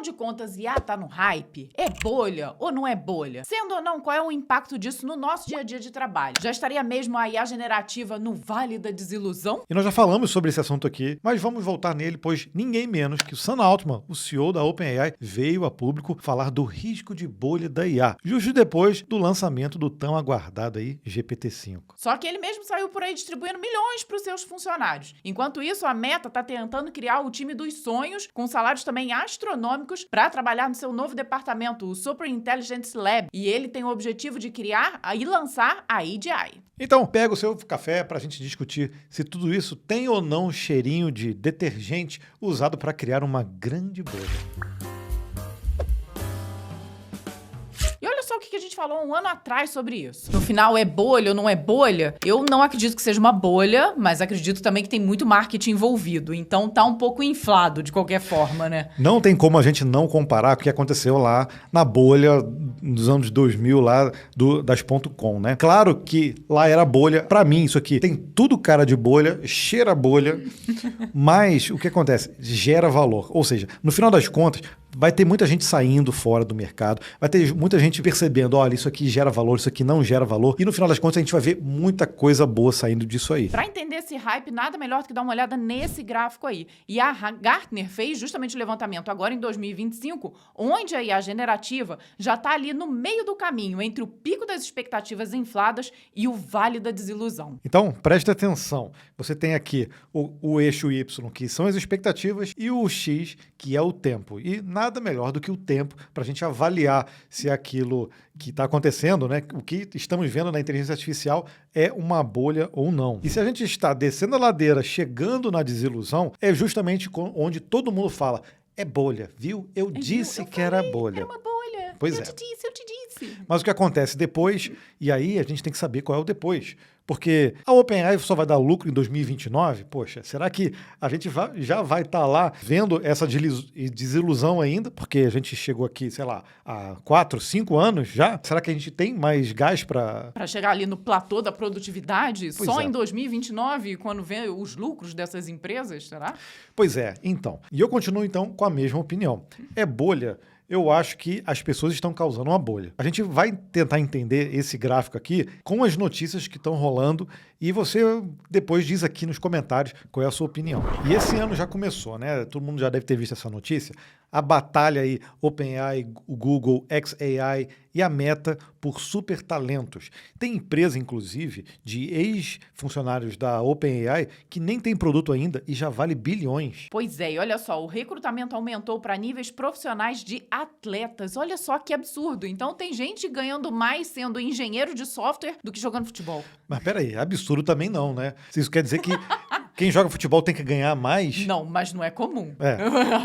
de contas, IA tá no hype? É bolha ou não é bolha? Sendo ou não, qual é o impacto disso no nosso dia a dia de trabalho? Já estaria mesmo a IA generativa no vale da desilusão? E nós já falamos sobre esse assunto aqui, mas vamos voltar nele, pois ninguém menos que o Sam Altman, o CEO da OpenAI, veio a público falar do risco de bolha da IA, justo depois do lançamento do tão aguardado aí GPT-5. Só que ele mesmo saiu por aí distribuindo milhões para os seus funcionários. Enquanto isso, a Meta está tentando criar o time dos sonhos, com salários também astronômicos, para trabalhar no seu novo departamento, o Super Intelligence Lab. E ele tem o objetivo de criar e lançar a AGI. Então, pega o seu café para a gente discutir se tudo isso tem ou não cheirinho de detergente usado para criar uma grande bolha. E olha só o que a gente falou um ano atrás sobre isso. No final, é bolha ou não é bolha? Eu não acredito que seja uma bolha, mas acredito também que tem muito marketing envolvido. Então tá um pouco inflado de qualquer forma, né? Não tem como a gente não comparar com o que aconteceu lá na bolha dos anos 2000, lá das .com, né? Claro que lá era bolha. Para mim, isso aqui tem tudo cara de bolha, cheira a bolha, mas o que acontece? Gera valor. Ou seja, no final das contas, vai ter muita gente saindo fora do mercado, vai ter muita gente percebendo, olha, isso aqui gera valor, isso aqui não gera valor, e no final das contas a gente vai ver muita coisa boa saindo disso aí. Para entender esse hype, nada melhor do que dar uma olhada nesse gráfico aí. E a Gartner fez justamente o levantamento agora em 2025, onde a IA generativa já está ali no meio do caminho, entre o pico das expectativas infladas e o vale da desilusão. Então, preste atenção. Você tem aqui o eixo Y, que são as expectativas, e o X, que é o tempo. E nada melhor do que o tempo para a gente avaliar se aquilo que está acontecendo, né, o que estamos vendo na inteligência artificial é uma bolha ou não. E se a gente está descendo a ladeira, chegando na desilusão, é justamente onde todo mundo fala, é bolha, viu? Eu disse que era bolha. Era uma bolha. Pois eu é. te disse. Mas o que acontece depois, e aí a gente tem que saber qual é o depois. Porque a OpenAI só vai dar lucro em 2029? Poxa, será que a gente já vai estar lá vendo essa desilusão ainda? Porque a gente chegou aqui, sei lá, há 4, 5 anos já. Será que a gente tem mais gás para chegar ali no platô da produtividade Pois só é. em 2029, quando vem os lucros dessas empresas, será? Pois é, então. E eu continuo, então, com a mesma opinião. É bolha. Eu acho que as pessoas estão causando uma bolha. A gente vai tentar entender esse gráfico aqui com as notícias que estão rolando e você depois diz aqui nos comentários qual é a sua opinião. E esse ano já começou, né? Todo mundo já deve ter visto essa notícia. A batalha aí, OpenAI, o Google, xAI e a Meta por super talentos. Tem empresa, inclusive, de ex-funcionários da OpenAI que nem tem produto ainda e já vale bilhões. Pois é, e olha só, o recrutamento aumentou para níveis profissionais de atletas. Olha só que absurdo. Então tem gente ganhando mais sendo engenheiro de software do que jogando futebol. Mas peraí, absurdo também não, né? Isso quer dizer que quem joga futebol tem que ganhar mais? Não, mas não é comum. É.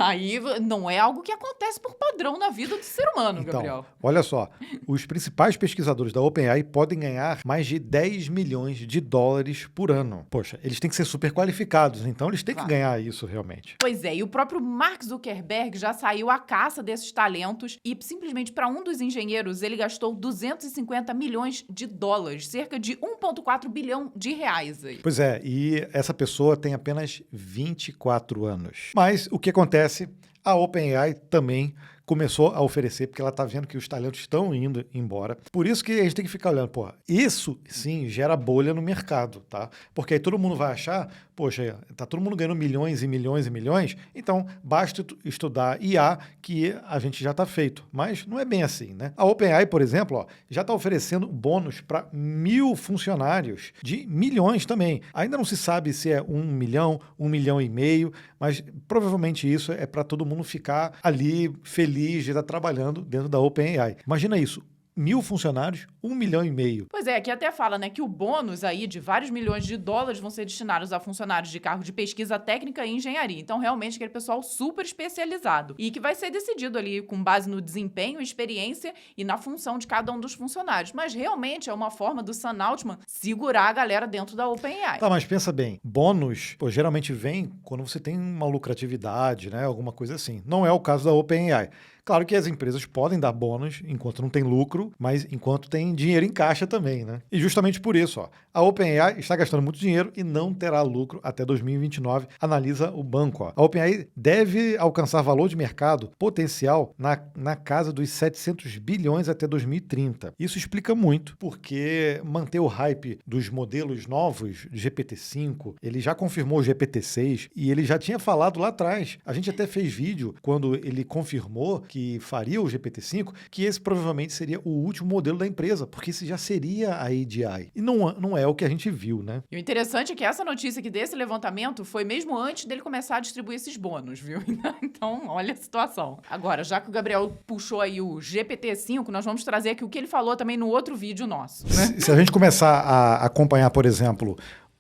Aí não é algo que acontece por padrão na vida do ser humano, Então, Gabriel. olha só, os principais pesquisadores da OpenAI podem ganhar mais de 10 milhões de dólares por ano. Poxa, eles têm que ser super qualificados, então eles têm que ganhar isso realmente. Pois é, e o próprio Mark Zuckerberg já saiu à caça desses talentos e simplesmente para um dos engenheiros ele gastou 250 milhões de dólares, cerca de 1,4 bilhão de reais aí. Pois é, e essa pessoa tem apenas 24 anos. Mas o que acontece? A OpenAI também começou a oferecer, porque ela está vendo que os talentos estão indo embora. Por isso que a gente tem que ficar olhando, pô, isso sim gera bolha no mercado, tá? Porque aí todo mundo vai achar, poxa, tá todo mundo ganhando milhões e milhões e milhões, então basta estudar IA que a gente já está feito. Mas não é bem assim, né? A OpenAI, por exemplo, ó, já está oferecendo bônus para 1.000 funcionários de milhões também. Ainda não se sabe se é 1 milhão, 1,5 milhão, mas provavelmente isso é para todo mundo ficar ali feliz de estar trabalhando dentro da OpenAI. Imagina isso. 1.000 funcionários, 1,5 milhão. Pois é, aqui até fala, né, que o bônus aí de vários milhões de dólares vão ser destinados a funcionários de cargo de pesquisa técnica e engenharia. Então, realmente, aquele pessoal super especializado. E que vai ser decidido ali com base no desempenho, experiência e na função de cada um dos funcionários. Mas, realmente, é uma forma do Sam Altman segurar a galera dentro da OpenAI. Tá, mas pensa bem, bônus, pô, geralmente vem quando você tem uma lucratividade, né, alguma coisa assim. Não é o caso da OpenAI. Claro que as empresas podem dar bônus enquanto não tem lucro, mas enquanto tem dinheiro em caixa também, né? E justamente por isso, a OpenAI está gastando muito dinheiro e não terá lucro até 2029, analisa o banco. A OpenAI deve alcançar valor de mercado potencial na casa dos 700 bilhões até 2030. Isso explica muito, porque manter o hype dos modelos novos de GPT-5, ele já confirmou o GPT-6 e ele já tinha falado lá atrás. A gente até fez vídeo quando ele confirmou que faria o GPT-5, que esse provavelmente seria o último modelo da empresa, porque esse já seria a AGI. E não é o que a gente viu, né? E o interessante é que essa notícia aqui desse levantamento foi mesmo antes dele começar a distribuir esses bônus, viu? Então, olha a situação. Agora, já que o Gabriel puxou aí o GPT-5, nós vamos trazer aqui o que ele falou também no outro vídeo nosso, né? Se a gente começar a acompanhar, por exemplo,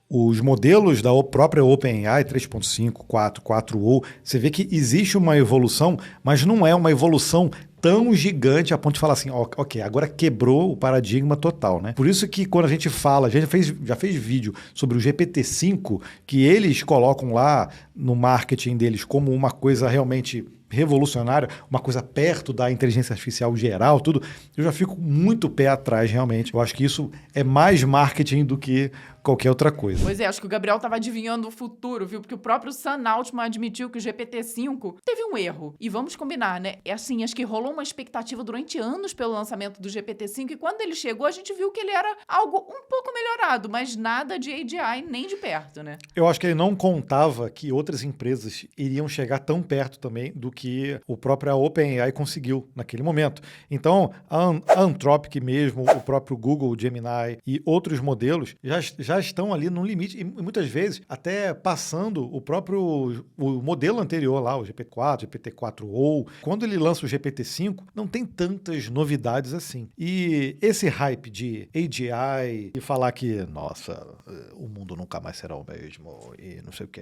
os modelos da própria OpenAI 3.5, 4, 4o, você vê que existe uma evolução, mas não é uma evolução tão gigante a ponto de falar assim, ok, agora quebrou o paradigma total, né? Por isso que quando a gente fala, a gente já fez vídeo sobre o GPT-5, que eles colocam lá no marketing deles como uma coisa realmente revolucionária, uma coisa perto da inteligência artificial geral, tudo, eu já fico muito pé atrás, realmente. Eu acho que isso é mais marketing do que qualquer outra coisa. Pois é, acho que o Gabriel estava adivinhando o futuro, viu? Porque o próprio Sam Altman admitiu que o GPT-5 teve um erro. E vamos combinar, né? É assim, acho que rolou uma expectativa durante anos pelo lançamento do GPT-5 e quando ele chegou, a gente viu que ele era algo um pouco melhorado, mas nada de AGI nem de perto, né? Eu acho que ele não contava que outras empresas iriam chegar tão perto também do que o próprio OpenAI conseguiu naquele momento. Então, a Anthropic mesmo, o próprio Google Gemini e outros modelos já estão ali no limite e muitas vezes até passando o modelo anterior lá, o GPT-4, GPT-4o. Quando ele lança o GPT-5, não tem tantas novidades assim. E esse hype de AGI e falar que, nossa, o mundo nunca mais será o mesmo e não sei o que,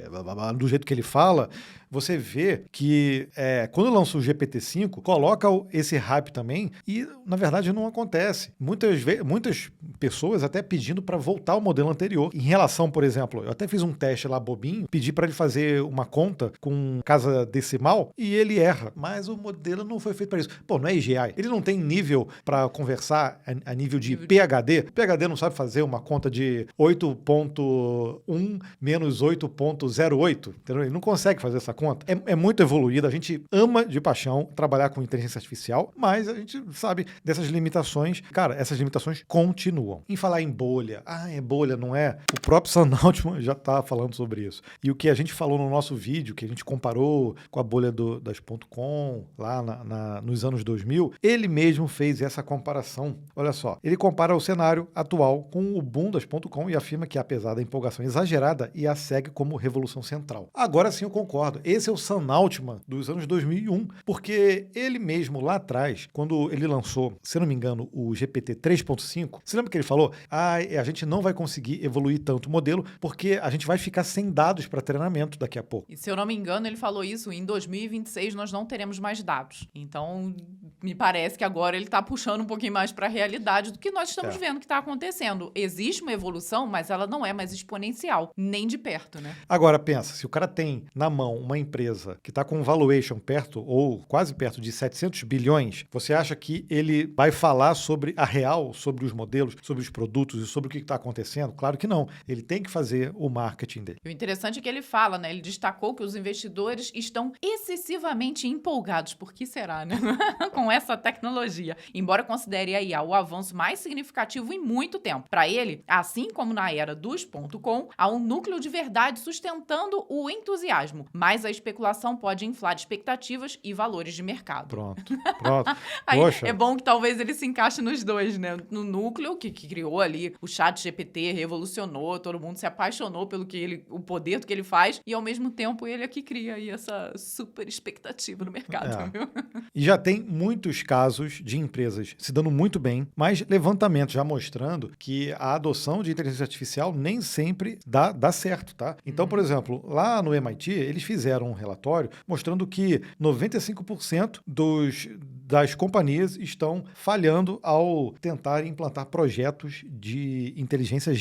do jeito que ele fala, você vê que quando lança o GPT-5, coloca esse hype também e, na verdade, não acontece. Muitas pessoas até pedindo para voltar ao modelo anterior. Em relação, por exemplo, eu até fiz um teste lá bobinho, pedi para ele fazer uma conta com casa decimal e ele erra. Mas o modelo não foi feito para isso. Pô, não é AGI. Ele não tem nível para conversar a nível de PHD. PHD não sabe fazer uma conta de 8.1 menos 8.08. Entendeu? Ele não consegue fazer essa conta. É muito evoluído. A gente ama de paixão trabalhar com inteligência artificial, mas a gente sabe dessas limitações. Cara, essas limitações continuam. Em falar em bolha, é bolha, não é? O próprio Sam Altman já está falando sobre isso. E o que a gente falou no nosso vídeo, que a gente comparou com a bolha das .com, lá nos anos 2000, ele mesmo fez essa comparação. Olha só, ele compara o cenário atual com o boom das .com e afirma que, apesar da empolgação exagerada, a segue como revolução central. Agora sim eu concordo. Esse é o Sam Altman dos anos 2001, porque ele mesmo lá atrás, quando ele lançou, se não me engano, o GPT 3.5, você lembra que ele falou? A gente não vai conseguir evoluir tanto o modelo, porque a gente vai ficar sem dados para treinamento daqui a pouco. E se eu não me engano, ele falou isso, em 2026 nós não teremos mais dados. Então, me parece que agora ele está puxando um pouquinho mais para a realidade do que nós estamos vendo que está acontecendo. Existe uma evolução, mas ela não é mais exponencial, nem de perto, né? Agora, pensa, se o cara tem na mão uma empresa que está com um valuation perto ou quase perto de 700 bilhões, você acha que ele vai falar sobre a real, sobre os modelos, sobre os produtos e sobre o que está acontecendo? Claro que não. Ele tem que fazer o marketing dele. O interessante é que ele fala, né? Ele destacou que os investidores estão excessivamente empolgados. Por que será, né? Com essa tecnologia. Embora considere a IA o avanço mais significativo em muito tempo. Para ele, assim como na era dos .com, há um núcleo de verdade sustentando o entusiasmo. Mas a especulação pode inflar expectativas e valores de mercado. Pronto. Aí, Poxa. é bom que talvez ele se encaixe nos dois, né? No núcleo que criou ali o chat GPT, revolucionou, todo mundo se apaixonou pelo o poder do que ele faz, e ao mesmo tempo ele é que cria aí essa super expectativa no mercado, viu? E já tem muitos casos de empresas se dando muito bem, mas levantamentos já mostrando que a adoção de inteligência artificial nem sempre dá certo, tá? Então, por exemplo, lá no MIT, eles fizeram um relatório mostrando que 95% das companhias estão falhando ao tentar implantar projetos de inteligência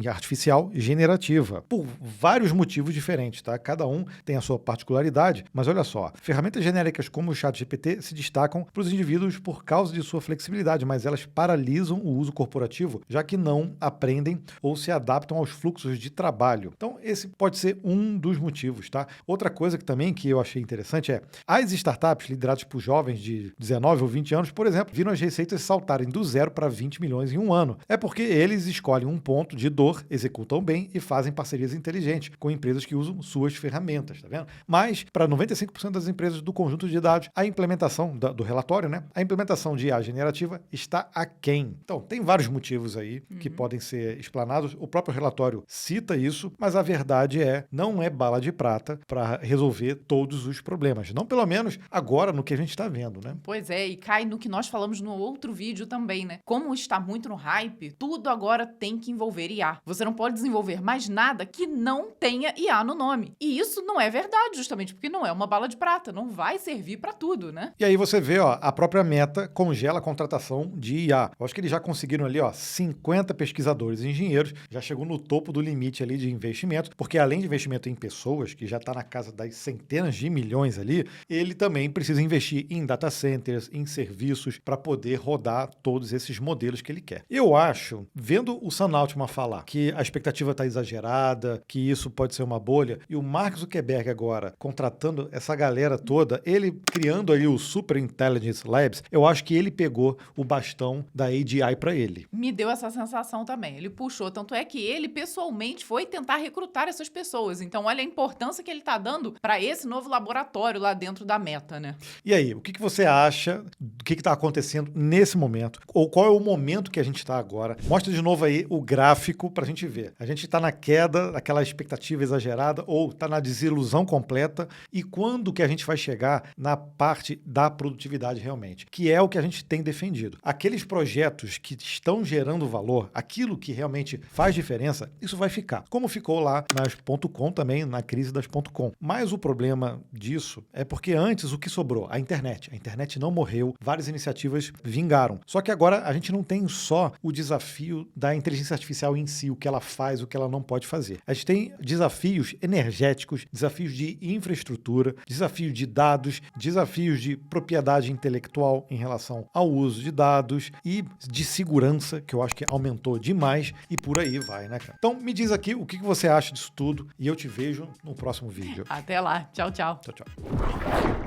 artificial generativa, por vários motivos diferentes, tá? Cada um tem a sua particularidade, mas olha só, ferramentas genéricas como o ChatGPT se destacam para os indivíduos por causa de sua flexibilidade, mas elas paralisam o uso corporativo, já que não aprendem ou se adaptam aos fluxos de trabalho. Então, esse pode ser um dos motivos, tá? Outra coisa que eu achei interessante é, as startups lideradas por jovens de 19 ou 20 anos, por exemplo, viram as receitas saltarem do 0 para 20 milhões em um ano. É porque eles escolhem um ponto de dor, executam bem e fazem parcerias inteligentes com empresas que usam suas ferramentas, tá vendo? Mas, para 95% das empresas do conjunto de dados, a implementação do relatório, né? A implementação de IA generativa está aquém. Então, tem vários motivos aí que podem ser explanados. O próprio relatório cita isso, mas a verdade não é bala de prata para resolver todos os problemas. Não, pelo menos, agora no que a gente está vendo, né? Pois é, e cai no que nós falamos no outro vídeo também, né? Como está muito no hype, tudo agora tem que envolver IA. Você não pode desenvolver mais nada que não tenha IA no nome. E isso não é verdade, justamente porque não é uma bala de prata, não vai servir para tudo, né? E aí você vê, ó, a própria Meta congela a contratação de IA. Eu acho que eles já conseguiram ali, ó, 50 pesquisadores e engenheiros, já chegou no topo do limite ali de investimento, porque além de investimento em pessoas, que já está na casa das centenas de milhões ali, ele também precisa investir em data centers, em serviços, para poder rodar todos esses modelos que ele quer. Eu acho, vendo o Sam Altman falar que a expectativa está exagerada, que isso pode ser uma bolha, e o Mark Zuckerberg agora contratando essa galera toda, ele criando ali o Super Intelligence Labs, eu acho que ele pegou o bastão da AGI para ele. Me deu essa sensação também. Ele puxou, tanto é que ele pessoalmente foi tentar recrutar essas pessoas. Então, olha a importância que ele está dando para esse novo laboratório lá dentro da Meta, né? E aí, o que você acha do que está acontecendo nesse momento? Ou qual é o momento que a gente está agora? Mostra de novo aí o gráfico para a gente ver. A gente está na queda, aquela expectativa exagerada, ou está na desilusão completa? E quando que a gente vai chegar na parte da produtividade realmente? Que é o que a gente tem defendido. Aqueles projetos que estão gerando valor, aquilo que realmente faz diferença, isso vai ficar. Como ficou lá nas .com também, na crise das .com. Mas o problema disso é porque antes o que sobrou? A internet. A internet não morreu, várias iniciativas vingaram. Só que agora a gente não tem só o desafio da inteligência artificial em si, o que ela faz, o que ela não pode fazer. A gente tem desafios energéticos, desafios de infraestrutura, desafios de dados, desafios de propriedade intelectual em relação ao uso de dados e de segurança, que eu acho que aumentou demais, e por aí vai, né, cara? Então, me diz aqui o que você acha disso tudo e eu te vejo no próximo vídeo. Até lá. Tchau, tchau. Tchau, tchau.